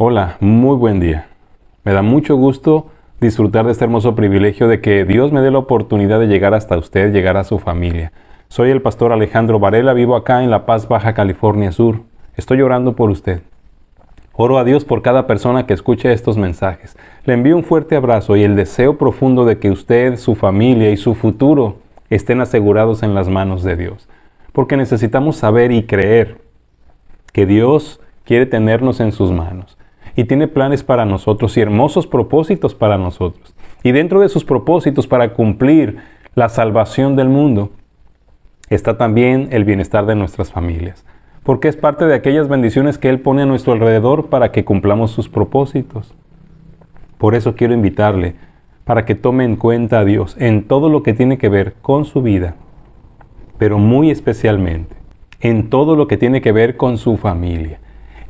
Hola, muy buen día. Me da mucho gusto disfrutar de este hermoso privilegio de que Dios me dé la oportunidad de llegar hasta usted, llegar a su familia. Soy el pastor Alejandro Varela, vivo acá en La Paz, Baja California Sur. Estoy orando por usted. Oro a Dios por cada persona que escuche estos mensajes. Le envío un fuerte abrazo y el deseo profundo de que usted, su familia y su futuro estén asegurados en las manos de Dios. Porque necesitamos saber y creer que Dios quiere tenernos en sus manos y tiene planes para nosotros y hermosos propósitos para nosotros. Y dentro de sus propósitos para cumplir la salvación del mundo está también el bienestar de nuestras familias, porque es parte de aquellas bendiciones que Él pone a nuestro alrededor para que cumplamos sus propósitos. Por eso quiero invitarle para que tome en cuenta a Dios en todo lo que tiene que ver con su vida, pero muy especialmente en todo lo que tiene que ver con su familia.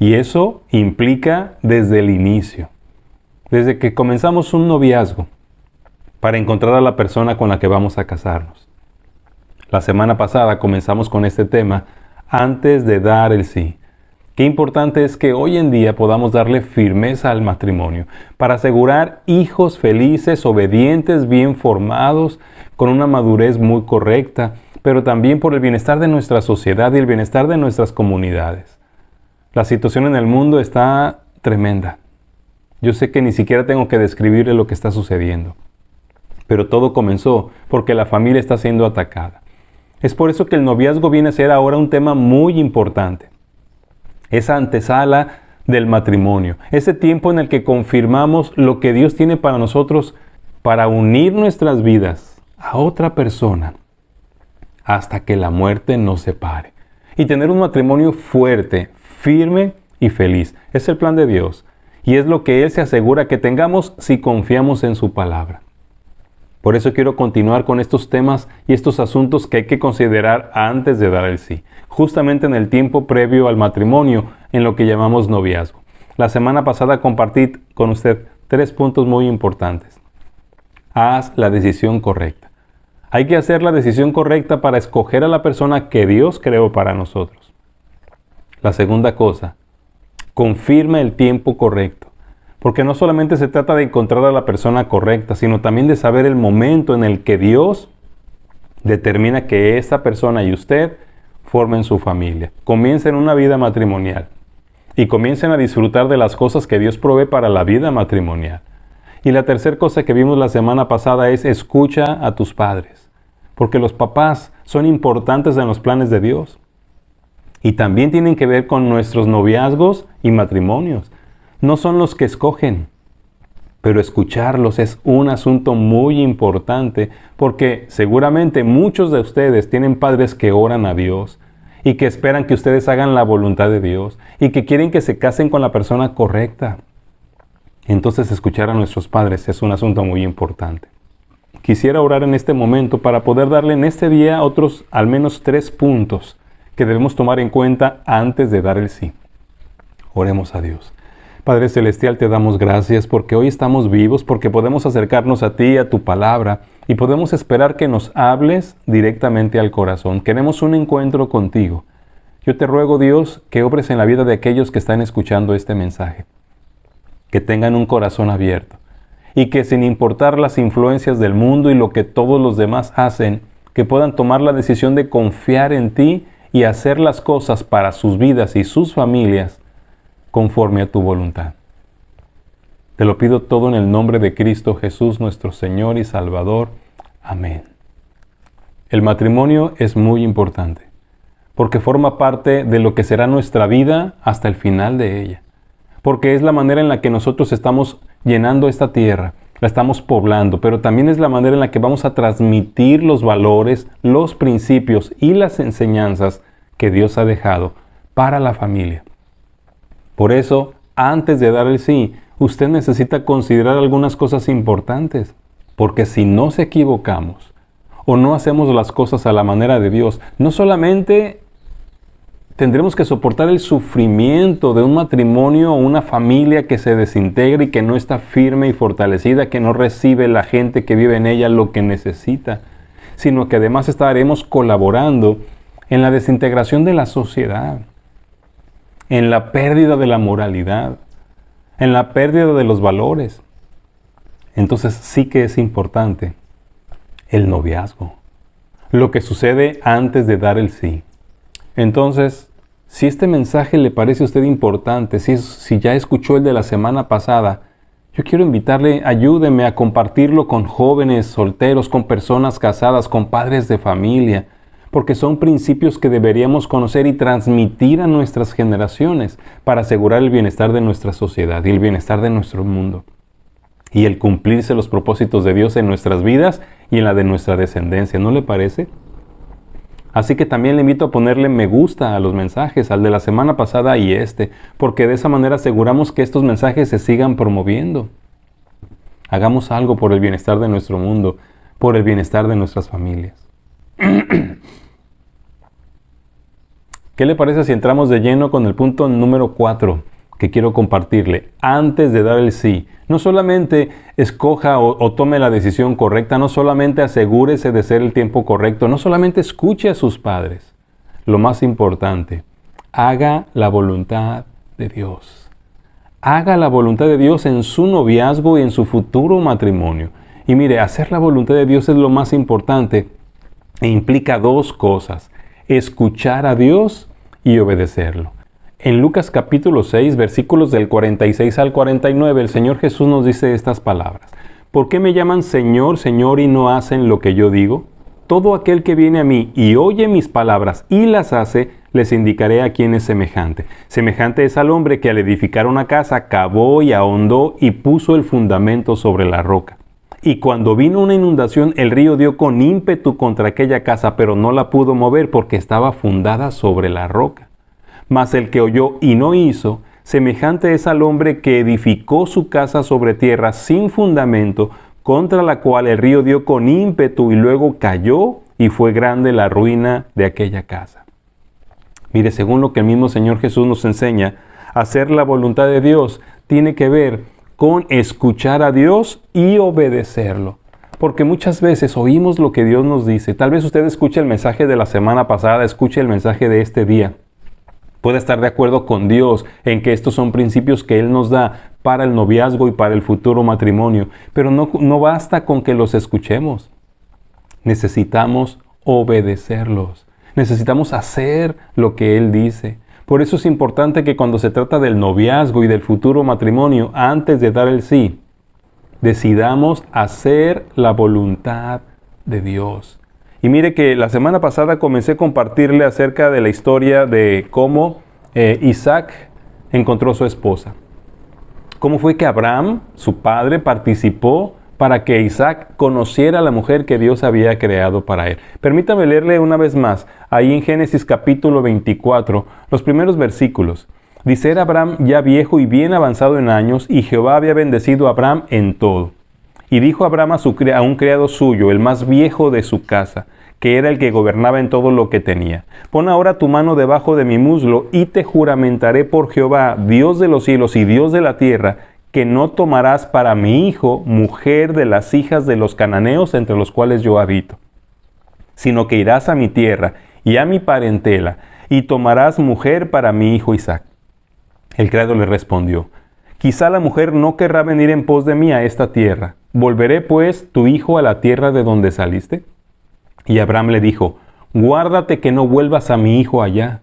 Y eso implica desde el inicio, desde que comenzamos un noviazgo para encontrar a la persona con la que vamos a casarnos. La semana pasada comenzamos con este tema antes de dar el sí. Qué importante es que hoy en día podamos darle firmeza al matrimonio para asegurar hijos felices, obedientes, bien formados, con una madurez muy correcta, pero también por el bienestar de nuestra sociedad y el bienestar de nuestras comunidades. La situación en el mundo está tremenda. Yo sé que ni siquiera tengo que describirle lo que está sucediendo, pero todo comenzó porque la familia está siendo atacada. Es por eso que el noviazgo viene a ser ahora un tema muy importante. Esa antesala del matrimonio, ese tiempo en el que confirmamos lo que Dios tiene para nosotros para unir nuestras vidas a otra persona hasta que la muerte nos separe. Y tener un matrimonio fuerte, firme y feliz. Es el plan de Dios y es lo que Él se asegura que tengamos si confiamos en su palabra. Por eso quiero continuar con estos temas y estos asuntos que hay que considerar antes de dar el sí, justamente en el tiempo previo al matrimonio, en lo que llamamos noviazgo. La semana pasada compartí con usted 3 puntos muy importantes. Haz la decisión correcta. Hay que hacer la decisión correcta para escoger a la persona que Dios creó para nosotros. La segunda cosa, confirma el tiempo correcto. Porque no solamente se trata de encontrar a la persona correcta, sino también de saber el momento en el que Dios determina que esa persona y usted formen su familia. Comiencen una vida matrimonial y comiencen a disfrutar de las cosas que Dios provee para la vida matrimonial. Y la tercera cosa que vimos la semana pasada es escucha a tus padres, porque los papás son importantes en los planes de Dios. Y también tienen que ver con nuestros noviazgos y matrimonios. No son los que escogen, pero escucharlos es un asunto muy importante porque seguramente muchos de ustedes tienen padres que oran a Dios y que esperan que ustedes hagan la voluntad de Dios y que quieren que se casen con la persona correcta. Entonces escuchar a nuestros padres es un asunto muy importante. Quisiera orar en este momento para poder darle en este día otros al menos 3 puntos que debemos tomar en cuenta antes de dar el sí. Oremos a Dios. Padre Celestial, te damos gracias porque hoy estamos vivos, porque podemos acercarnos a ti, a tu palabra, y podemos esperar que nos hables directamente al corazón. Queremos un encuentro contigo. Yo te ruego, Dios, que obres en la vida de aquellos que están escuchando este mensaje, que tengan un corazón abierto, y que sin importar las influencias del mundo y lo que todos los demás hacen, que puedan tomar la decisión de confiar en ti y hacer las cosas para sus vidas y sus familias conforme a tu voluntad. Te lo pido todo en el nombre de Cristo Jesús, nuestro Señor y Salvador. Amén. El matrimonio es muy importante, porque forma parte de lo que será nuestra vida hasta el final de ella. Porque es la manera en la que nosotros estamos llenando esta tierra, la estamos poblando, pero también es la manera en la que vamos a transmitir los valores, los principios y las enseñanzas que Dios ha dejado para la familia. Por eso, antes de dar el sí, usted necesita considerar algunas cosas importantes, porque si nos equivocamos o no hacemos las cosas a la manera de Dios, no solamente tendremos que soportar el sufrimiento de un matrimonio o una familia que se desintegra y que no está firme y fortalecida, que no recibe la gente que vive en ella lo que necesita, sino que además estaremos colaborando en la desintegración de la sociedad, en la pérdida de la moralidad. en la pérdida de los valores. Entonces sí que es importante el noviazgo, lo que sucede antes de dar el sí. Entonces, si este mensaje le parece a usted importante, si ya escuchó el de la semana pasada, yo quiero invitarle, ayúdeme a compartirlo con jóvenes, solteros, con personas casadas, con padres de familia, porque son principios que deberíamos conocer y transmitir a nuestras generaciones para asegurar el bienestar de nuestra sociedad y el bienestar de nuestro mundo, y el cumplirse los propósitos de Dios en nuestras vidas y en la de nuestra descendencia, ¿no le parece? Así que también le invito a ponerle me gusta a los mensajes, al de la semana pasada y porque de esa manera aseguramos que estos mensajes se sigan promoviendo. Hagamos algo por el bienestar de nuestro mundo, por el bienestar de nuestras familias. ¿Qué le parece si entramos de lleno con el punto número 4 que quiero compartirle? Antes de dar el sí, no solamente escoja o tome la decisión correcta, no solamente asegúrese de ser el tiempo correcto, no solamente escuche a sus padres. Lo más importante, haga la voluntad de Dios. Haga la voluntad de Dios en su noviazgo y en su futuro matrimonio. Y mire, hacer la voluntad de Dios es lo más importante e implica dos cosas: escuchar a Dios y obedecerlo. En Lucas capítulo 6, versículos del 46 al 49, el Señor Jesús nos dice estas palabras: ¿Por qué me llaman Señor, Señor y no hacen lo que yo digo? Todo aquel que viene a mí y oye mis palabras y las hace, les indicaré a quién es semejante. Semejante es al hombre que al edificar una casa cavó y ahondó y puso el fundamento sobre la roca. Y cuando vino una inundación, el río dio con ímpetu contra aquella casa, pero no la pudo mover porque estaba fundada sobre la roca. Mas el que oyó y no hizo, semejante es al hombre que edificó su casa sobre tierra sin fundamento, contra la cual el río dio con ímpetu y luego cayó, y fue grande la ruina de aquella casa. Mire, según lo que el mismo Señor Jesús nos enseña, hacer la voluntad de Dios tiene que ver con escuchar a Dios y obedecerlo. Porque muchas veces oímos lo que Dios nos dice. Tal vez usted escuche el mensaje de la semana pasada, escuche el mensaje de este día. Puede estar de acuerdo con Dios en que estos son principios que Él nos da para el noviazgo y para el futuro matrimonio. Pero no basta con que los escuchemos. Necesitamos obedecerlos. Necesitamos hacer lo que Él dice. Por eso es importante que cuando se trata del noviazgo y del futuro matrimonio, antes de dar el sí, decidamos hacer la voluntad de Dios. Y mire que la semana pasada comencé a compartirle acerca de la historia de cómo Isaac encontró a su esposa. Cómo fue que Abraham, su padre, participó para que Isaac conociera a la mujer que Dios había creado para él. Permítame leerle una vez más, ahí en Génesis capítulo 24, los primeros versículos. Dice: era Abraham ya viejo y bien avanzado en años, y Jehová había bendecido a Abraham en todo. Y dijo Abraham a un criado suyo, el más viejo de su casa, que era el que gobernaba en todo lo que tenía: pon ahora tu mano debajo de mi muslo, y te juramentaré por Jehová, Dios de los cielos y Dios de la tierra, que no tomarás para mi hijo mujer de las hijas de los cananeos entre los cuales yo habito, sino que irás a mi tierra y a mi parentela, y tomarás mujer para mi hijo Isaac. El criado le respondió: quizá la mujer no querrá venir en pos de mí a esta tierra. ¿Volveré pues tu hijo a la tierra de donde saliste? Y Abraham le dijo: guárdate que no vuelvas a mi hijo allá.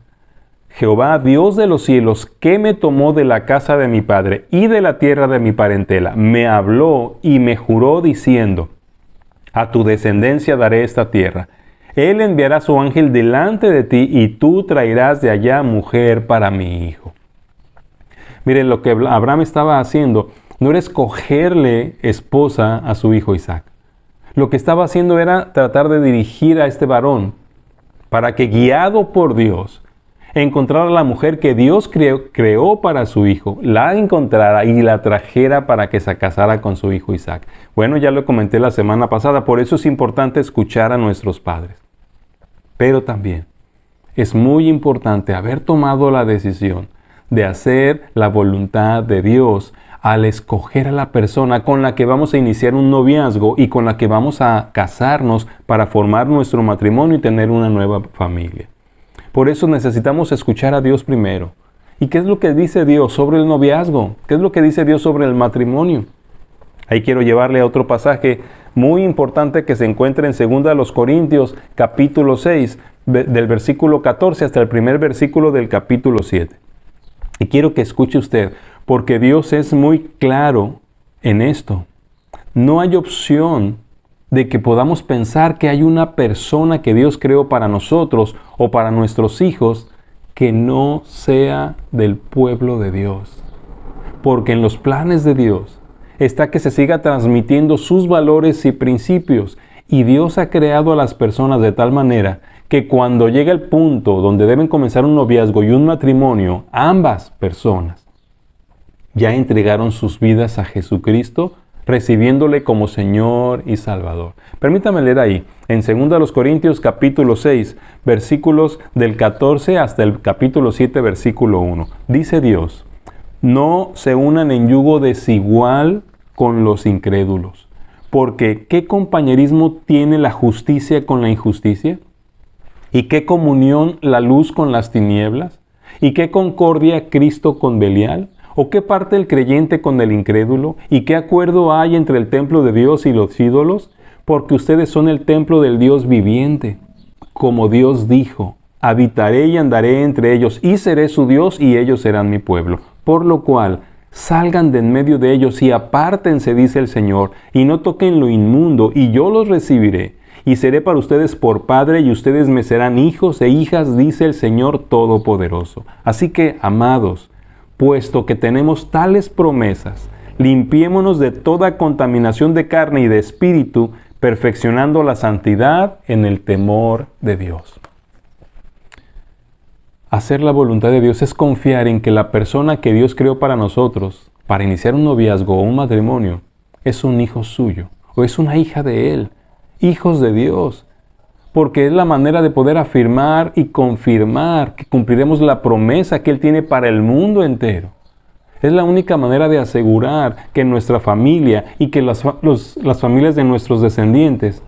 Jehová, Dios de los cielos, que me tomó de la casa de mi padre y de la tierra de mi parentela, me habló y me juró diciendo: a tu descendencia daré esta tierra. Él enviará su ángel delante de ti y tú traerás de allá mujer para mi hijo. Miren, lo que Abraham estaba haciendo no era escogerle esposa a su hijo Isaac. Lo que estaba haciendo era tratar de dirigir a este varón para que, guiado por Dios, encontrara a la mujer que Dios creó para su hijo, la encontrara y la trajera para que se casara con su hijo Isaac. Bueno, ya lo comenté la semana pasada, por eso es importante escuchar a nuestros padres. Pero también es muy importante haber tomado la decisión de hacer la voluntad de Dios al escoger a la persona con la que vamos a iniciar un noviazgo y con la que vamos a casarnos para formar nuestro matrimonio y tener una nueva familia. Por eso necesitamos escuchar a Dios primero ¿Y qué es lo que dice Dios sobre el noviazgo? ¿Qué es lo que dice Dios sobre el matrimonio? Ahí quiero llevarle a otro pasaje muy importante que se encuentra en 2 Corintios capítulo 6, del versículo 14 hasta el primer versículo del capítulo 7. Y quiero que escuche usted, porque Dios es muy claro en esto. No hay opción de que podamos pensar que hay una persona que Dios creó para nosotros o para nuestros hijos que no sea del pueblo de Dios. Porque en los planes de Dios está que se siga transmitiendo sus valores y principios. Y Dios ha creado a las personas de tal manera que cuando llega el punto donde deben comenzar un noviazgo y un matrimonio, ambas personas ya entregaron sus vidas a Jesucristo, recibiéndole como Señor y Salvador. Permítame leer ahí, en 2 Corintios capítulo 6, versículos del 14 hasta el capítulo 7, versículo 1. Dice Dios: no se unan en yugo desigual con los incrédulos, porque ¿qué compañerismo tiene la justicia con la injusticia? ¿Y qué comunión la luz con las tinieblas? ¿Y qué concordia Cristo con Belial? ¿O qué parte el creyente con el incrédulo? ¿Y qué acuerdo hay entre el templo de Dios y los ídolos? Porque ustedes son el templo del Dios viviente. Como Dios dijo: habitaré y andaré entre ellos, y seré su Dios, y ellos serán mi pueblo. Por lo cual, salgan de en medio de ellos y apártense, dice el Señor, y no toquen lo inmundo, y yo los recibiré. Y seré para ustedes por padre, y ustedes me serán hijos e hijas, dice el Señor Todopoderoso. Así que, amados, puesto que tenemos tales promesas, limpiémonos de toda contaminación de carne y de espíritu, perfeccionando la santidad en el temor de Dios. Hacer la voluntad de Dios es confiar en que la persona que Dios creó para nosotros, para iniciar un noviazgo o un matrimonio, es un hijo suyo o es una hija de Él, hijos de Dios, porque es la manera de poder afirmar y confirmar que cumpliremos la promesa que Él tiene para el mundo entero. Es la única manera de asegurar que nuestra familia y que las familias de nuestros descendientes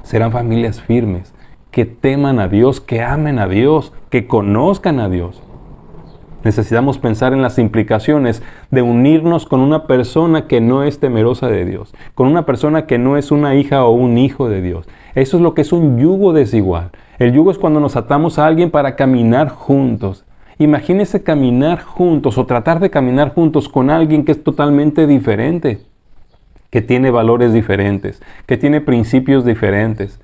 serán familias firmes, que teman a Dios, que amen a Dios, que conozcan a Dios. Necesitamos pensar en las implicaciones de unirnos con una persona que no es temerosa de Dios, con una persona que no es una hija o un hijo de Dios. Eso es lo que es un yugo desigual. El yugo es cuando nos atamos a alguien para caminar juntos. Imagínese caminar juntos o tratar de caminar juntos con alguien que es totalmente diferente, que tiene valores diferentes, que tiene principios diferentes.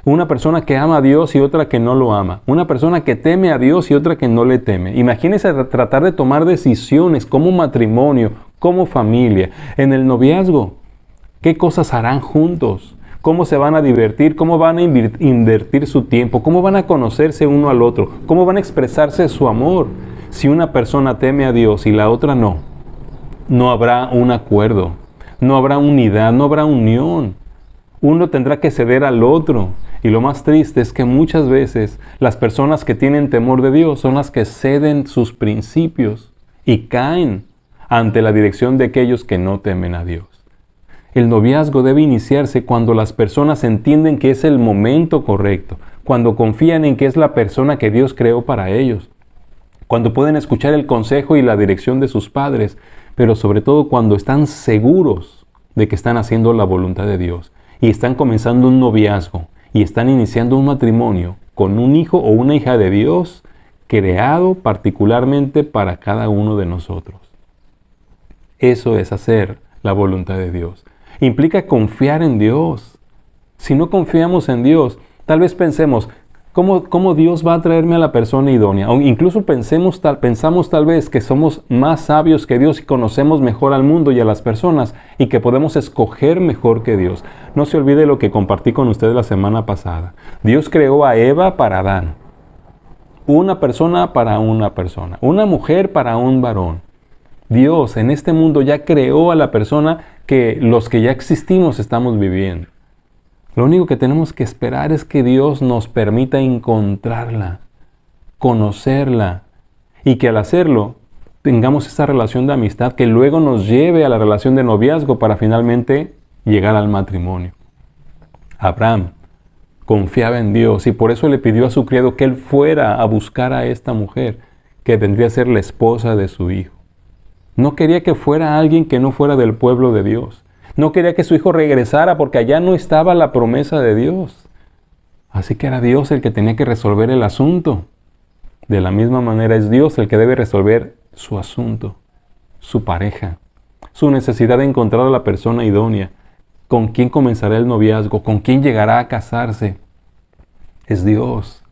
Una persona que ama a Dios y otra que no lo ama. Una persona que teme a Dios y otra que no le teme. Imagínese tratar de tomar decisiones como matrimonio, como familia, en el noviazgo. ¿Qué cosas harán juntos? ¿Cómo se van a divertir? ¿Cómo van a invertir su tiempo? ¿Cómo van a conocerse uno al otro? ¿Cómo van a expresarse su amor? Si una persona teme a Dios y la otra no, no habrá un acuerdo, no habrá unidad, no habrá unión. Uno tendrá que ceder al otro. Y lo más triste es que muchas veces las personas que tienen temor de Dios son las que ceden sus principios y caen ante la dirección de aquellos que no temen a Dios. El noviazgo debe iniciarse cuando las personas entienden que es el momento correcto, cuando confían en que es la persona que Dios creó para ellos, cuando pueden escuchar el consejo y la dirección de sus padres, pero sobre todo cuando están seguros de que están haciendo la voluntad de Dios y están comenzando un noviazgo y están iniciando un matrimonio con un hijo o una hija de Dios creado particularmente para cada uno de nosotros. Eso es hacer la voluntad de Dios. Implica confiar en Dios. Si no confiamos en Dios, tal vez pensemos, ¿cómo Dios va a traerme a la persona idónea? O incluso pensamos tal vez que somos más sabios que Dios y conocemos mejor al mundo y a las personas y que podemos escoger mejor que Dios. No se olvide lo que compartí con ustedes la semana pasada. Dios creó a Eva para Adán. Una persona para una persona. Una mujer para un varón. Dios en este mundo ya creó a la persona que los que ya existimos estamos viviendo. Lo único que tenemos que esperar es que Dios nos permita encontrarla, conocerla, y que al hacerlo tengamos esa relación de amistad que luego nos lleve a la relación de noviazgo para finalmente llegar al matrimonio. Abraham confiaba en Dios y por eso le pidió a su criado que él fuera a buscar a esta mujer, que vendría a ser la esposa de su hijo. No quería que fuera alguien que no fuera del pueblo de Dios. No quería que su hijo regresara porque allá no estaba la promesa de Dios. Así que era Dios el que tenía que resolver el asunto. De la misma manera es Dios el que debe resolver su asunto, su pareja, su necesidad de encontrar a la persona idónea, con quién comenzará el noviazgo, con quién llegará a casarse. Es Dios.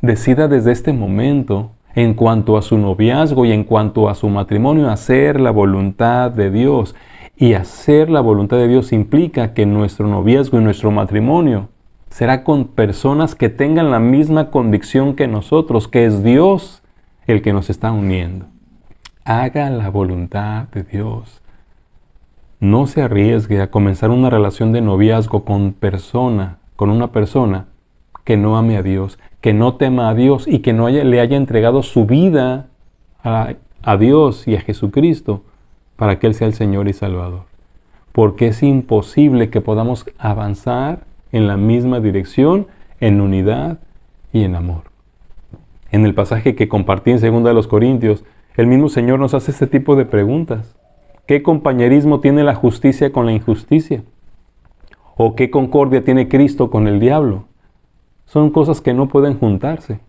Decida desde este momento, en cuanto a su noviazgo y en cuanto a su matrimonio, hacer la voluntad de Dios. Y hacer la voluntad de Dios implica que nuestro noviazgo y nuestro matrimonio será con personas que tengan la misma convicción que nosotros, que es Dios el que nos está uniendo. Haga la voluntad de Dios. No se arriesgue a comenzar una relación de noviazgo con una persona que no ame a Dios, que no tema a Dios y que no le haya entregado su vida a Dios y a Jesucristo para que Él sea el Señor y Salvador. Porque es imposible que podamos avanzar en la misma dirección, en unidad y en amor. En el pasaje que compartí en 2 Corintios, el mismo Señor nos hace este tipo de preguntas. ¿Qué compañerismo tiene la justicia con la injusticia? ¿O qué concordia tiene Cristo con el diablo? Son cosas que no pueden juntarse.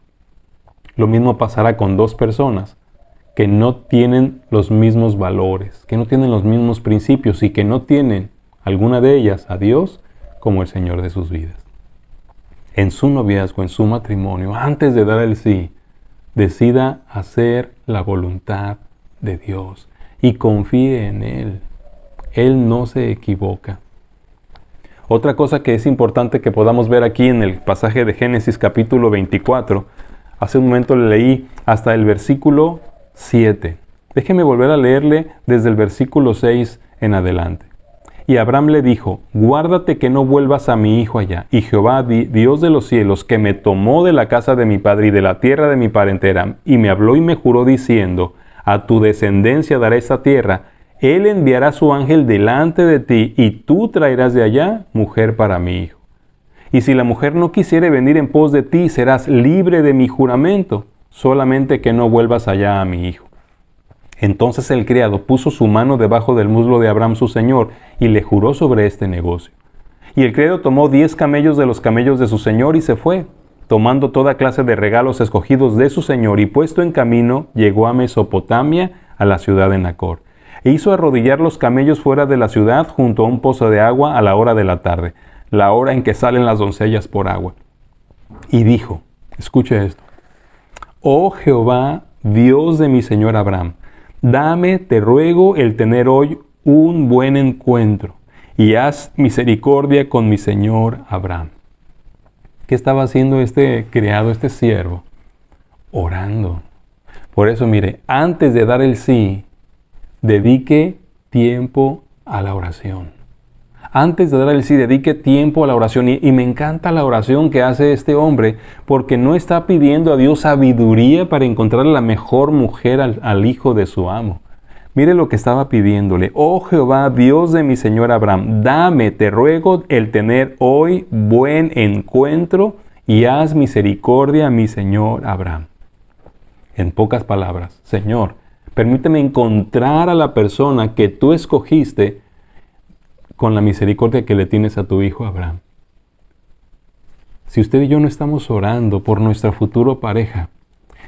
Lo mismo pasará con dos personas que no tienen los mismos valores, que no tienen los mismos principios y que no tienen, alguna de ellas, a Dios como el Señor de sus vidas. En su noviazgo, en su matrimonio, antes de dar el sí, decida hacer la voluntad de Dios y confíe en Él. Él no se equivoca. Otra cosa que es importante que podamos ver aquí en el pasaje de Génesis capítulo 24, hace un momento le leí hasta el versículo 7. Déjeme volver a leerle desde el versículo 6 en adelante. Y Abraham le dijo, guárdate que no vuelvas a mi hijo allá. Y Jehová, Dios de los cielos, que me tomó de la casa de mi padre y de la tierra de mi parentela, y me habló y me juró diciendo, a tu descendencia daré esta tierra, Él enviará su ángel delante de ti, y tú traerás de allá mujer para mi hijo. Y si la mujer no quisiere venir en pos de ti, serás libre de mi juramento, solamente que no vuelvas allá a mi hijo. Entonces el criado puso su mano debajo del muslo de Abraham su señor, y le juró sobre este negocio. Y el criado tomó 10 camellos de los camellos de su señor y se fue, tomando toda clase de regalos escogidos de su señor, y puesto en camino, llegó a Mesopotamia, a la ciudad de Nacor. E hizo arrodillar los camellos fuera de la ciudad, junto a un pozo de agua, a la hora de la tarde, la hora en que salen las doncellas por agua. Y dijo, escuche esto, oh Jehová, Dios de mi señor Abraham, dame, te ruego, el tener hoy un buen encuentro, y haz misericordia con mi señor Abraham. ¿Qué estaba haciendo este criado, este siervo? Orando. Por eso, mire, antes de dar el sí, dedique tiempo a la oración. Antes de dar el sí, dedique tiempo a la oración. Y me encanta la oración que hace este hombre, porque no está pidiendo a Dios sabiduría para encontrar la mejor mujer al hijo de su amo. Mire lo que estaba pidiéndole. Oh Jehová, Dios de mi señor Abraham, dame, te ruego, el tener hoy buen encuentro y haz misericordia a mi señor Abraham. En pocas palabras, Señor, permíteme encontrar a la persona que tú escogiste con la misericordia que le tienes a tu hijo Abraham. Si usted y yo no estamos orando por nuestra futura pareja,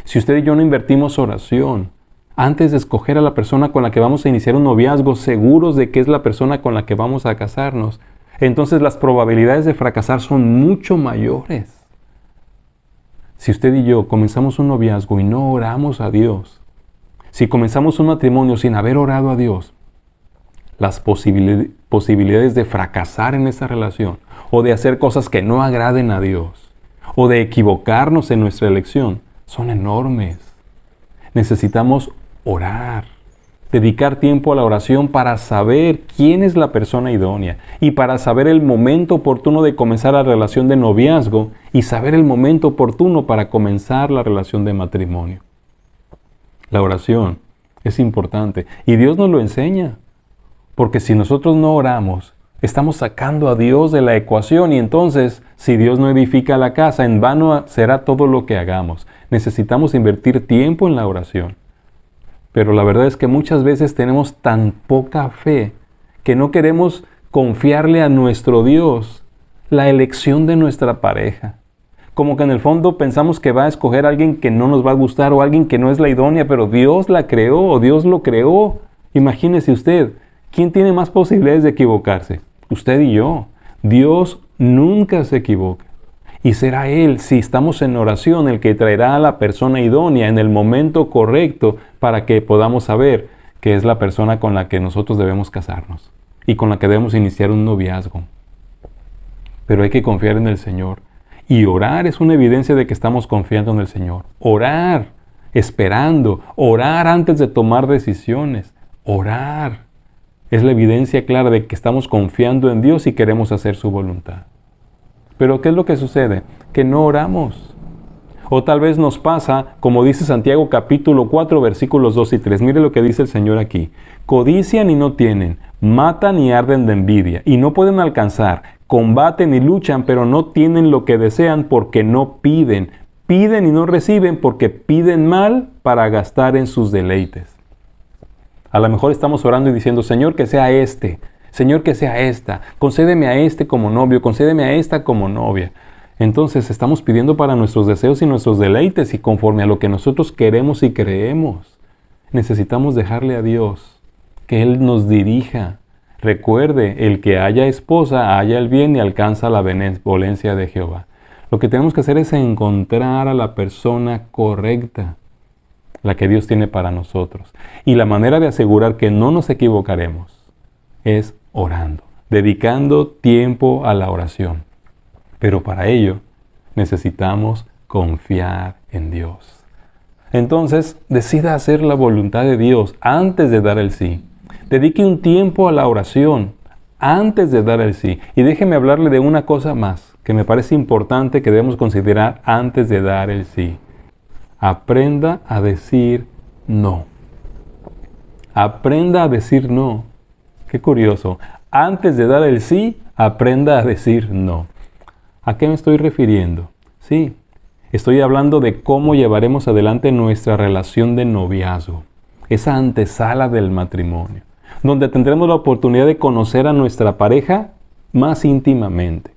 si usted y yo no invertimos oración antes de escoger a la persona con la que vamos a iniciar un noviazgo, seguros de que es la persona con la que vamos a casarnos, entonces las probabilidades de fracasar son mucho mayores. Si usted y yo comenzamos un noviazgo y no oramos a Dios, si comenzamos un matrimonio sin haber orado a Dios, las posibilidades de fracasar en esa relación, o de hacer cosas que no agraden a Dios, o de equivocarnos en nuestra elección, son enormes. Necesitamos orar, dedicar tiempo a la oración para saber quién es la persona idónea y para saber el momento oportuno de comenzar la relación de noviazgo y saber el momento oportuno para comenzar la relación de matrimonio. La oración es importante y Dios nos lo enseña, porque si nosotros no oramos, estamos sacando a Dios de la ecuación y entonces Si Dios no edifica la casa, en vano será todo lo que hagamos. Necesitamos invertir tiempo en la oración. Pero la verdad es que muchas veces tenemos tan poca fe que no queremos confiarle a nuestro Dios la elección de nuestra pareja. Como que en el fondo pensamos que va a escoger a alguien que no nos va a gustar o alguien que no es la idónea, pero Dios la creó o Dios lo creó. Imagínese usted, ¿quién tiene más posibilidades de equivocarse? Usted y yo. Dios nunca se equivoca. Y será Él, si estamos en oración, el que traerá a la persona idónea en el momento correcto para que podamos saber que es la persona con la que nosotros debemos casarnos y con la que debemos iniciar un noviazgo. Pero hay que confiar en el Señor. Y orar es una evidencia de que estamos confiando en el Señor. Orar, esperando, orar antes de tomar decisiones. Orar es la evidencia clara de que estamos confiando en Dios y queremos hacer su voluntad. Pero ¿qué es lo que sucede? Que no oramos. O tal vez nos pasa, como dice Santiago capítulo 4, versículos 2 y 3. Mire lo que dice el Señor aquí. Codician y no tienen, matan y arden de envidia, y no pueden alcanzar, combaten y luchan, pero no tienen lo que desean porque no piden. Piden y no reciben porque piden mal para gastar en sus deleites. A lo mejor estamos orando y diciendo, Señor, que sea este. Señor, que sea esta, concédeme a este como novio, concédeme a esta como novia. Entonces estamos pidiendo para nuestros deseos y nuestros deleites y conforme a lo que nosotros queremos y creemos. Necesitamos dejarle a Dios que Él nos dirija. Recuerde, el que haya esposa, haya el bien y alcanza la benevolencia de Jehová. Lo que tenemos que hacer es encontrar a la persona correcta, la que Dios tiene para nosotros. Y la manera de asegurar que no nos equivocaremos es orando, dedicando tiempo a la oración. Pero para ello necesitamos confiar en Dios. Entonces, decida hacer la voluntad de Dios antes de dar el sí. Dedique un tiempo a la oración antes de dar el sí. Y déjeme hablarle de una cosa más que me parece importante que debemos considerar antes de dar el sí. Aprenda a decir no. Aprenda a decir no. Qué curioso. Antes de dar el sí, aprenda a decir no. ¿A qué me estoy refiriendo? Sí, estoy hablando de cómo llevaremos adelante nuestra relación de noviazgo, esa antesala del matrimonio, donde tendremos la oportunidad de conocer a nuestra pareja más íntimamente,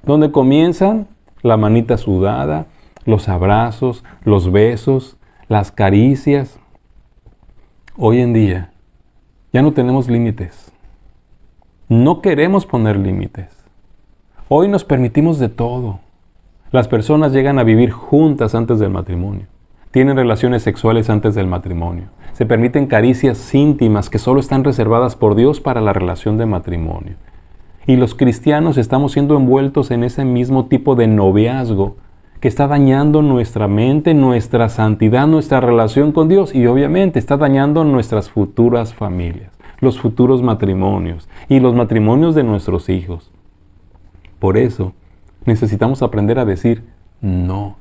donde comienzan la manita sudada, los abrazos, los besos, las caricias. Hoy en día ya no tenemos límites. No queremos poner límites. Hoy nos permitimos de todo. Las personas llegan a vivir juntas antes del matrimonio. Tienen relaciones sexuales antes del matrimonio. Se permiten caricias íntimas que solo están reservadas por Dios para la relación de matrimonio. Y los cristianos estamos siendo envueltos en ese mismo tipo de noviazgo que está dañando nuestra mente, nuestra santidad, nuestra relación con Dios y obviamente está dañando nuestras futuras familias, los futuros matrimonios y los matrimonios de nuestros hijos. Por eso necesitamos aprender a decir no.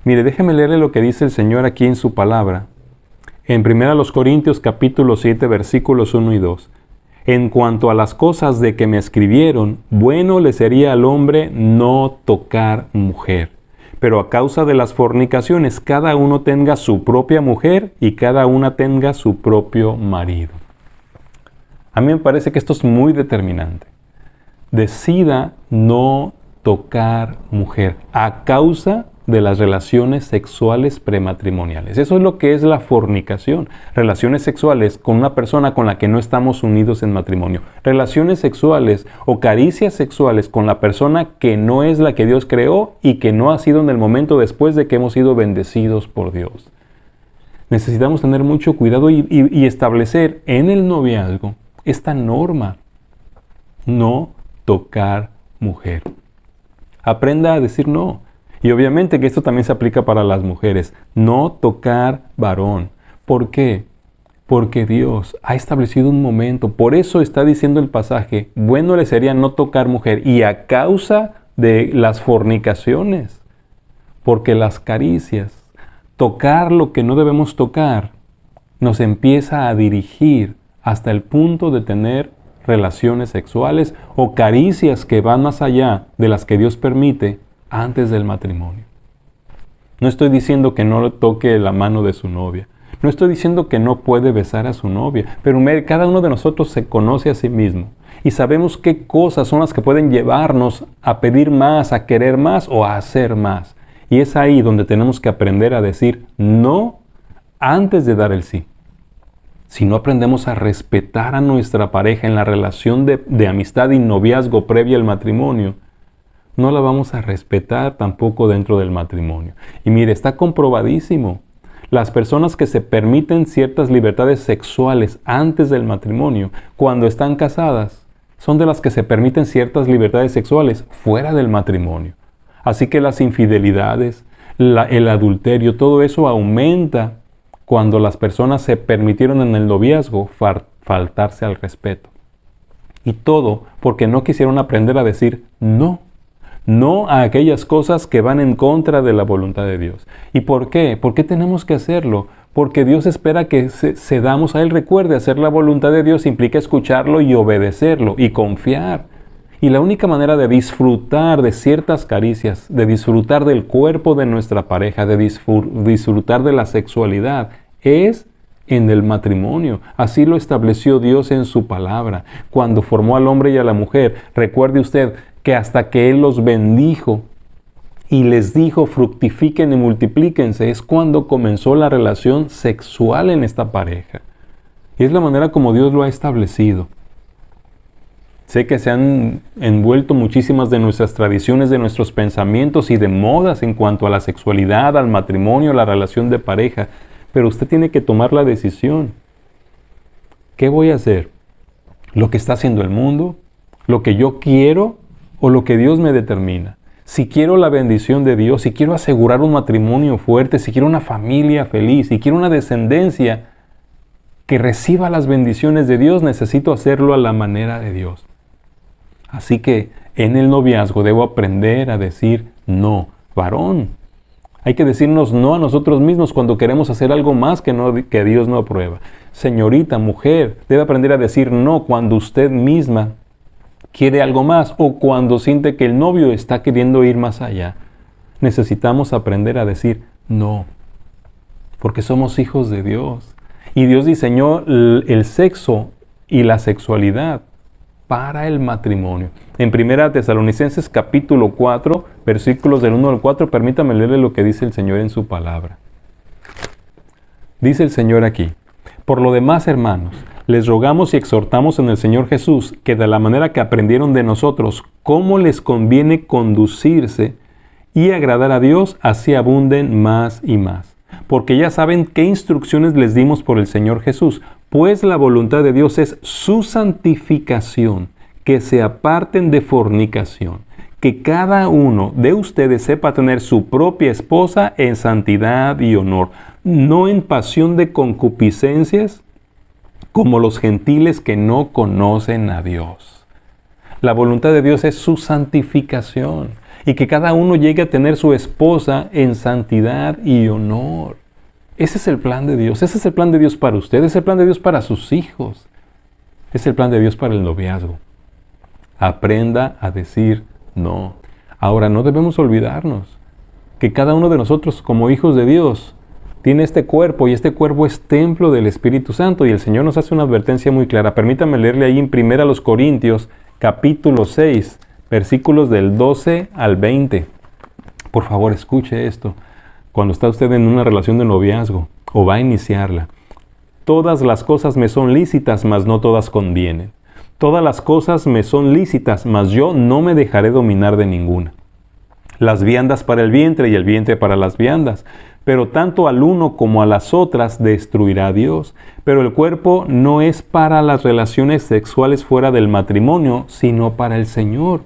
Mire, déjeme leerle lo que dice el Señor aquí en su palabra. En 1 Corintios capítulo 7 versículos 1 y 2. En cuanto a las cosas de que me escribieron, bueno le sería al hombre no tocar mujer. Pero a causa de las fornicaciones, cada uno tenga su propia mujer y cada una tenga su propio marido. A mí me parece que esto es muy determinante. Decida no tocar mujer a causa de las relaciones sexuales prematrimoniales. Eso es lo que es la fornicación. Relaciones sexuales con una persona con la que no estamos unidos en matrimonio. Relaciones sexuales o caricias sexuales con la persona que no es la que Dios creó y que no ha sido en el momento después de que hemos sido bendecidos por Dios. Necesitamos tener mucho cuidado y establecer en el noviazgo esta norma. No tocar mujer. Aprenda a decir no. Y obviamente que esto también se aplica para las mujeres. No tocar varón. ¿Por qué? Porque Dios ha establecido un momento. Por eso está diciendo el pasaje, bueno le sería no tocar mujer. Y a causa de las fornicaciones. Porque las caricias, tocar lo que no debemos tocar, nos empieza a dirigir hasta el punto de tener relaciones sexuales o caricias que van más allá de las que Dios permite antes del matrimonio. No estoy diciendo que no le toque la mano de su novia. No estoy diciendo que no puede besar a su novia, pero cada uno de nosotros se conoce a sí mismo y sabemos qué cosas son las que pueden llevarnos a pedir más, a querer más o a hacer más. Y es ahí donde tenemos que aprender a decir no antes de dar el sí. Si no aprendemos a respetar a nuestra pareja en la relación de amistad y noviazgo previa al matrimonio, no la vamos a respetar tampoco dentro del matrimonio. Y mire, está comprobadísimo. Las personas que se permiten ciertas libertades sexuales antes del matrimonio, cuando están casadas, son de las que se permiten ciertas libertades sexuales fuera del matrimonio. Así que las infidelidades, el adulterio, todo eso aumenta cuando las personas se permitieron en el noviazgo faltarse al respeto. Y todo porque no quisieron aprender a decir no. No a aquellas cosas que van en contra de la voluntad de Dios. ¿Y por qué? ¿Por qué tenemos que hacerlo? Porque Dios espera que cedamos a Él. Recuerde, hacer la voluntad de Dios implica escucharlo y obedecerlo y confiar. Y la única manera de disfrutar de ciertas caricias, de disfrutar del cuerpo de nuestra pareja, de disfrutar de la sexualidad, es en el matrimonio. Así lo estableció Dios en su palabra. Cuando formó al hombre y a la mujer, recuerde usted que hasta que Él los bendijo y les dijo fructifiquen y multiplíquense, es cuando comenzó la relación sexual en esta pareja. Y es la manera como Dios lo ha establecido. Sé que se han envuelto muchísimas de nuestras tradiciones, de nuestros pensamientos y de modas en cuanto a la sexualidad, al matrimonio, a la relación de pareja, pero usted tiene que tomar la decisión. ¿Qué voy a hacer? ¿Lo que está haciendo el mundo? ¿Lo que yo quiero? ¿O lo que Dios me determina? Si quiero la bendición de Dios, si quiero asegurar un matrimonio fuerte, si quiero una familia feliz, si quiero una descendencia que reciba las bendiciones de Dios, necesito hacerlo a la manera de Dios. Así que en el noviazgo debo aprender a decir no. Varón, hay que decirnos no a nosotros mismos cuando queremos hacer algo más que Dios no aprueba. Señorita, mujer, debe aprender a decir no cuando usted misma quiere algo más o cuando siente que el novio está queriendo ir más allá. Necesitamos aprender a decir no, porque somos hijos de Dios. Y Dios diseñó el sexo y la sexualidad para el matrimonio. En 1 Tesalonicenses capítulo 4, versículos del 1 al 4, permítame leerle lo que dice el Señor en su palabra. Dice el Señor aquí: por lo demás, hermanos, les rogamos y exhortamos en el Señor Jesús que de la manera que aprendieron de nosotros cómo les conviene conducirse y agradar a Dios, así abunden más y más. Porque ya saben qué instrucciones les dimos por el Señor Jesús, pues la voluntad de Dios es su santificación, que se aparten de fornicación, que cada uno de ustedes sepa tener su propia esposa en santidad y honor, no en pasión de concupiscencias, como los gentiles que no conocen a Dios. La voluntad de Dios es su santificación y que cada uno llegue a tener su esposa en santidad y honor. Ese es el plan de Dios. Ese es el plan de Dios para usted. Es el plan de Dios para sus hijos. Es el plan de Dios para el noviazgo. Aprenda a decir no. Ahora, no debemos olvidarnos que cada uno de nosotros como hijos de Dios tiene este cuerpo y este cuerpo es templo del Espíritu Santo y el Señor nos hace una advertencia muy clara. Permítame leerle ahí en 1 Corintios capítulo 6, versículos del 12 al 20. Por favor, escuche esto. Cuando está usted en una relación de noviazgo o va a iniciarla, todas las cosas me son lícitas, mas no todas convienen. Todas las cosas me son lícitas, mas yo no me dejaré dominar de ninguna. Las viandas para el vientre y el vientre para las viandas, pero tanto al uno como a las otras destruirá Dios. Pero el cuerpo no es para las relaciones sexuales fuera del matrimonio, sino para el Señor.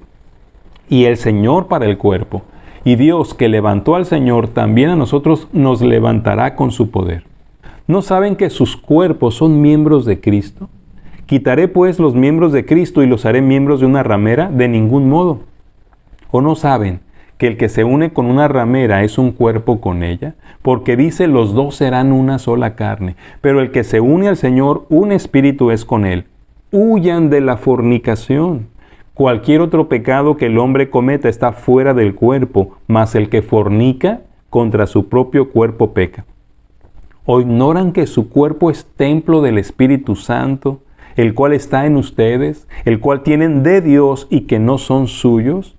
Y el Señor para el cuerpo. Y Dios que levantó al Señor, también a nosotros nos levantará con su poder. ¿No saben que sus cuerpos son miembros de Cristo? ¿Quitaré pues los miembros de Cristo y los haré miembros de una ramera? De ningún modo. ¿O no saben que el que se une con una ramera es un cuerpo con ella? Porque dice, los dos serán una sola carne. Pero el que se une al Señor, un espíritu es con él. huyan de la fornicación. Cualquier otro pecado que el hombre cometa está fuera del cuerpo, mas el que fornica contra su propio cuerpo peca. ¿O ignoran que su cuerpo es templo del Espíritu Santo, el cual está en ustedes, el cual tienen de Dios y que no son suyos?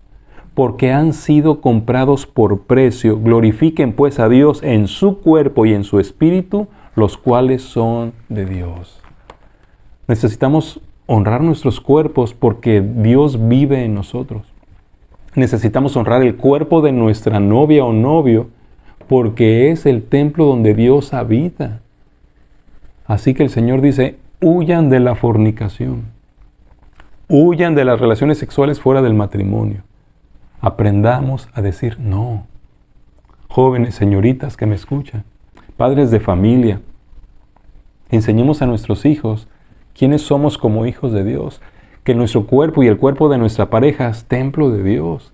Porque han sido comprados por precio. Glorifiquen pues a Dios en su cuerpo y en su espíritu, los cuales son de Dios. Necesitamos honrar nuestros cuerpos porque Dios vive en nosotros. Necesitamos honrar el cuerpo de nuestra novia o novio porque es el templo donde Dios habita. Así que el Señor dice, huyan de la fornicación. Huyan de las relaciones sexuales fuera del matrimonio. Aprendamos a decir no. Jóvenes, señoritas que me escuchan, padres de familia, enseñemos a nuestros hijos quiénes somos como hijos de Dios, que nuestro cuerpo y el cuerpo de nuestra pareja es templo de Dios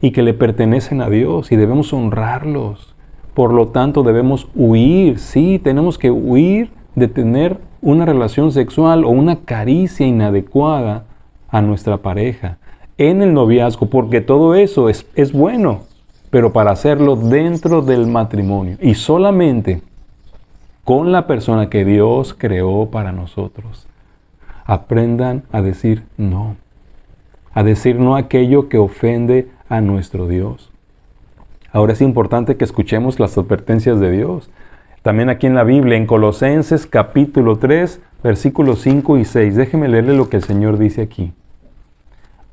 y que le pertenecen a Dios y debemos honrarlos. Por lo tanto, debemos huir, sí, tenemos que huir de tener una relación sexual o una caricia inadecuada a nuestra pareja en el noviazgo, porque todo eso es bueno, pero para hacerlo dentro del matrimonio y solamente con la persona que Dios creó para nosotros. Aprendan a decir no a aquello que ofende a nuestro Dios. Ahora es importante que escuchemos las advertencias de Dios. También aquí en la Biblia, en Colosenses capítulo 3, versículos 5 y 6. Déjenme leerle lo que el Señor dice aquí.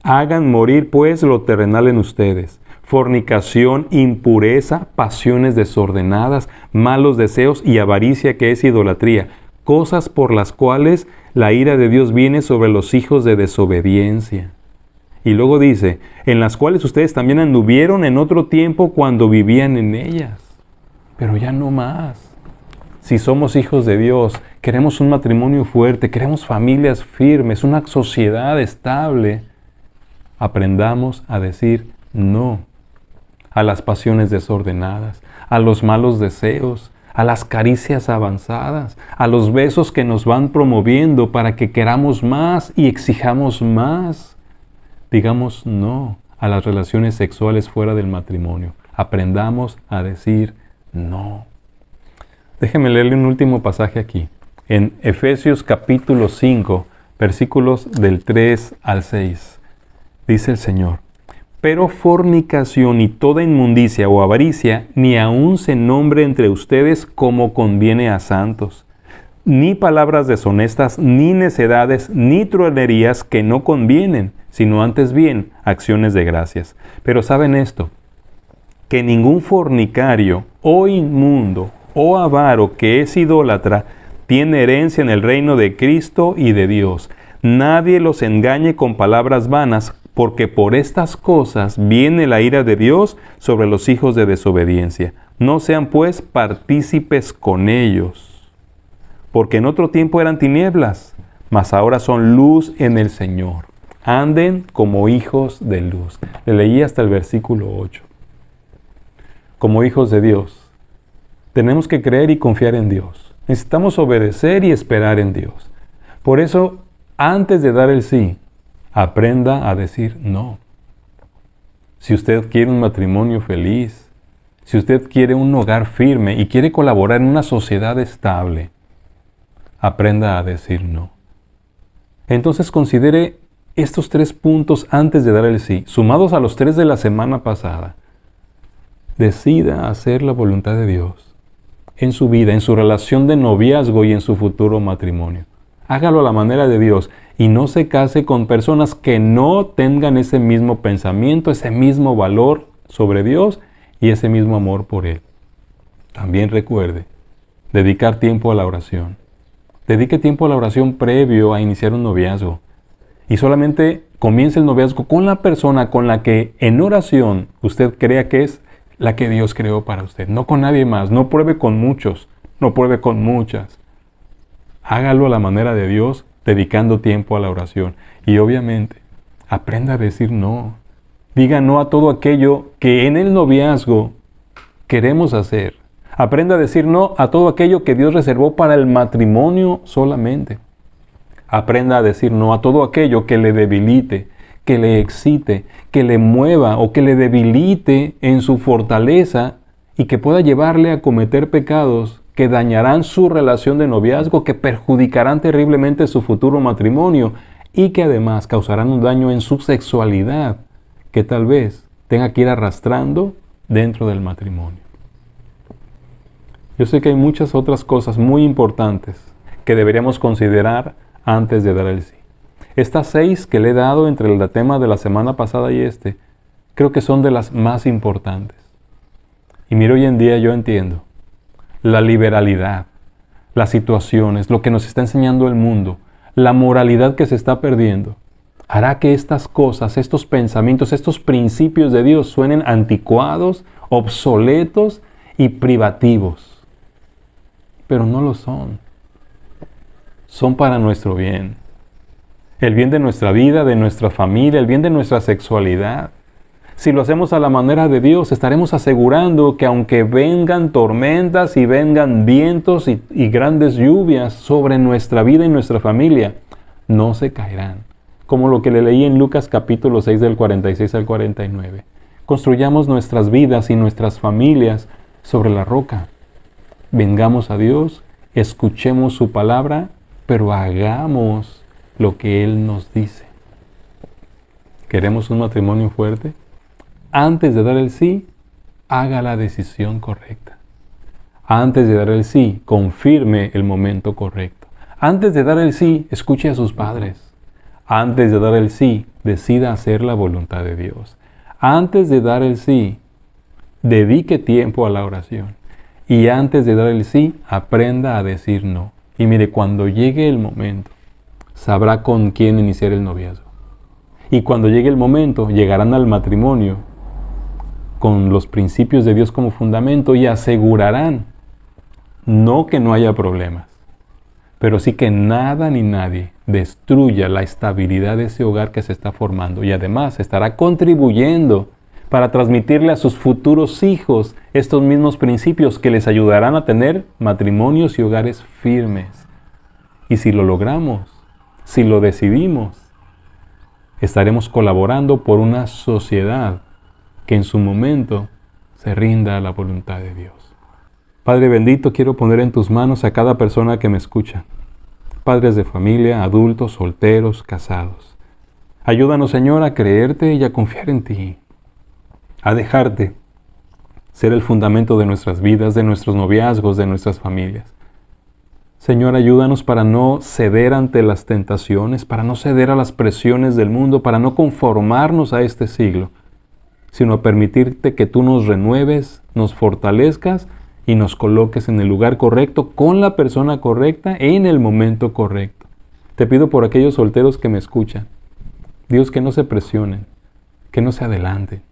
Hagan morir pues lo terrenal en ustedes: fornicación, impureza, pasiones desordenadas, malos deseos y avaricia, que es idolatría, cosas por las cuales la ira de Dios viene sobre los hijos de desobediencia. Y luego dice, en las cuales ustedes también anduvieron en otro tiempo cuando vivían en ellas. Pero ya no más. Si somos hijos de Dios, queremos un matrimonio fuerte, queremos familias firmes, una sociedad estable, aprendamos a decir no a las pasiones desordenadas, a los malos deseos, a las caricias avanzadas, a los besos que nos van promoviendo para que queramos más y exijamos más. Digamos no a las relaciones sexuales fuera del matrimonio. Aprendamos a decir no. Déjenme leerle un último pasaje aquí. En Efesios capítulo 5, versículos del 3 al 6. Dice el Señor: pero fornicación y toda inmundicia o avaricia ni aun se nombre entre ustedes como conviene a santos. Ni palabras deshonestas, ni necedades, ni truanerías que no convienen, sino antes bien acciones de gracias. Pero saben esto, que ningún fornicario o inmundo o avaro que es idólatra tiene herencia en el reino de Cristo y de Dios. Nadie los engañe con palabras vanas, porque por estas cosas viene la ira de Dios sobre los hijos de desobediencia. No sean pues partícipes con ellos, porque en otro tiempo eran tinieblas, mas ahora son luz en el Señor. Anden como hijos de luz. Le leí hasta el versículo 8. Como hijos de Dios, tenemos que creer y confiar en Dios. Necesitamos obedecer y esperar en Dios. Por eso, antes de dar el sí, aprenda a decir no. Si usted quiere un matrimonio feliz, si usted quiere un hogar firme y quiere colaborar en una sociedad estable, aprenda a decir no. Entonces considere estos 3 puntos antes de dar el sí, sumados a los 3 de la semana pasada. Decida hacer la voluntad de Dios en su vida, en su relación de noviazgo y en su futuro matrimonio. Hágalo a la manera de Dios y no se case con personas que no tengan ese mismo pensamiento, ese mismo valor sobre Dios y ese mismo amor por Él. También recuerde dedicar tiempo a la oración. Dedique tiempo a la oración previo a iniciar un noviazgo. Y solamente comience el noviazgo con la persona con la que en oración usted crea que es la que Dios creó para usted. No con nadie más. No pruebe con muchos. No pruebe con muchas. Hágalo a la manera de Dios, dedicando tiempo a la oración. Y obviamente, aprenda a decir no. Diga no a todo aquello que en el noviazgo queremos hacer. Aprenda a decir no a todo aquello que Dios reservó para el matrimonio solamente. Aprenda a decir no a todo aquello que le debilite, que le excite, que le mueva o que le debilite en su fortaleza y que pueda llevarle a cometer pecados que dañarán su relación de noviazgo, que perjudicarán terriblemente su futuro matrimonio y que además causarán un daño en su sexualidad que tal vez tenga que ir arrastrando dentro del matrimonio. Yo sé que hay muchas otras cosas muy importantes que deberíamos considerar antes de dar el sí. Estas 6 que le he dado entre el tema de la semana pasada y creo que son de las más importantes. Y mira, hoy en día yo entiendo la liberalidad, las situaciones, lo que nos está enseñando el mundo, la moralidad que se está perdiendo, hará que estas cosas, estos pensamientos, estos principios de Dios suenen anticuados, obsoletos y privativos. Pero no lo son. Son para nuestro bien. El bien de nuestra vida, de nuestra familia, el bien de nuestra sexualidad. Si lo hacemos a la manera de Dios, estaremos asegurando que aunque vengan tormentas y vengan vientos y grandes lluvias sobre nuestra vida y nuestra familia, no se caerán. Como lo que le leí en Lucas capítulo 6 del 46 al 49. Construyamos nuestras vidas y nuestras familias sobre la roca. Vengamos a Dios, escuchemos su palabra, pero hagamos lo que Él nos dice. ¿Queremos un matrimonio fuerte? Antes de dar el sí, haga la decisión correcta. Antes de dar el sí, confirme el momento correcto. Antes de dar el sí, escuche a sus padres. Antes de dar el sí, decida hacer la voluntad de Dios. Antes de dar el sí, dedique tiempo a la oración. Y antes de dar el sí, aprenda a decir no. Y mire, cuando llegue el momento, sabrá con quién iniciar el noviazgo. Y cuando llegue el momento, llegarán al matrimonio con los principios de Dios como fundamento y asegurarán, no que no haya problemas, pero sí que nada ni nadie destruya la estabilidad de ese hogar que se está formando. Y además estará contribuyendo para transmitirle a sus futuros hijos estos mismos principios que les ayudarán a tener matrimonios y hogares firmes. Y si lo logramos, si lo decidimos, estaremos colaborando por una sociedad que en su momento se rinda a la voluntad de Dios. Padre bendito, quiero poner en tus manos a cada persona que me escucha. Padres de familia, adultos, solteros, casados. Ayúdanos, Señor, a creerte y a confiar en ti. A dejarte ser el fundamento de nuestras vidas, de nuestros noviazgos, de nuestras familias. Señor, ayúdanos para no ceder ante las tentaciones, para no ceder a las presiones del mundo, para no conformarnos a este siglo, sino a permitirte que tú nos renueves, nos fortalezcas y nos coloques en el lugar correcto, con la persona correcta, en el momento correcto. Te pido por aquellos solteros que me escuchan, Dios, que no se presionen, que no se adelanten,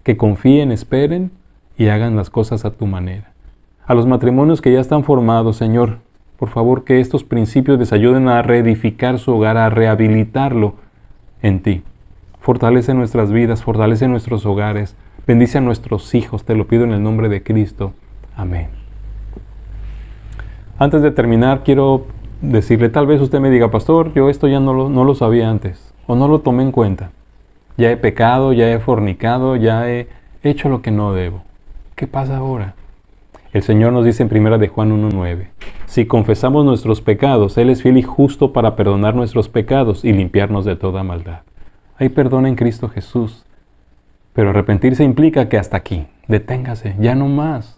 que confíen, esperen y hagan las cosas a tu manera. A los matrimonios que ya están formados, Señor, por favor, que estos principios les ayuden a reedificar su hogar, a rehabilitarlo en ti. Fortalece nuestras vidas, fortalece nuestros hogares, bendice a nuestros hijos, te lo pido en el nombre de Cristo. Amén. Antes de terminar, quiero decirle, tal vez usted me diga, pastor, yo esto ya no lo sabía antes, o no lo tomé en cuenta. Ya he pecado, ya he fornicado, ya he hecho lo que no debo. ¿Qué pasa ahora? El Señor nos dice en 1 de Juan 1:9, si confesamos nuestros pecados, Él es fiel y justo para perdonar nuestros pecados y limpiarnos de toda maldad. Hay perdón en Cristo Jesús, pero arrepentirse implica que hasta aquí, deténgase, ya no más.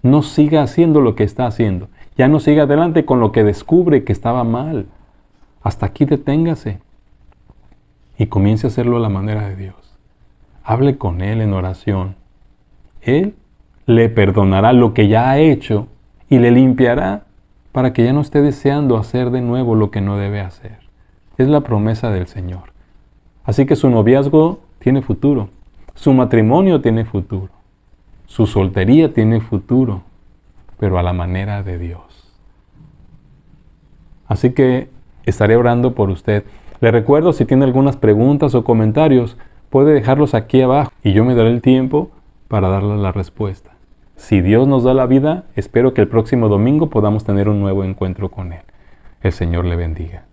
No siga haciendo lo que está haciendo, ya no siga adelante con lo que descubre que estaba mal. Hasta aquí deténgase y comience a hacerlo a la manera de Dios. Hable con Él en oración. Él le perdonará lo que ya ha hecho y le limpiará para que ya no esté deseando hacer de nuevo lo que no debe hacer. Es la promesa del Señor. Así que su noviazgo tiene futuro, su matrimonio tiene futuro, su soltería tiene futuro, pero a la manera de Dios. Así que estaré orando por usted. Le recuerdo, si tiene algunas preguntas o comentarios, puede dejarlos aquí abajo y yo me daré el tiempo para darle la respuesta. Si Dios nos da la vida, espero que el próximo domingo podamos tener un nuevo encuentro con Él. El Señor le bendiga.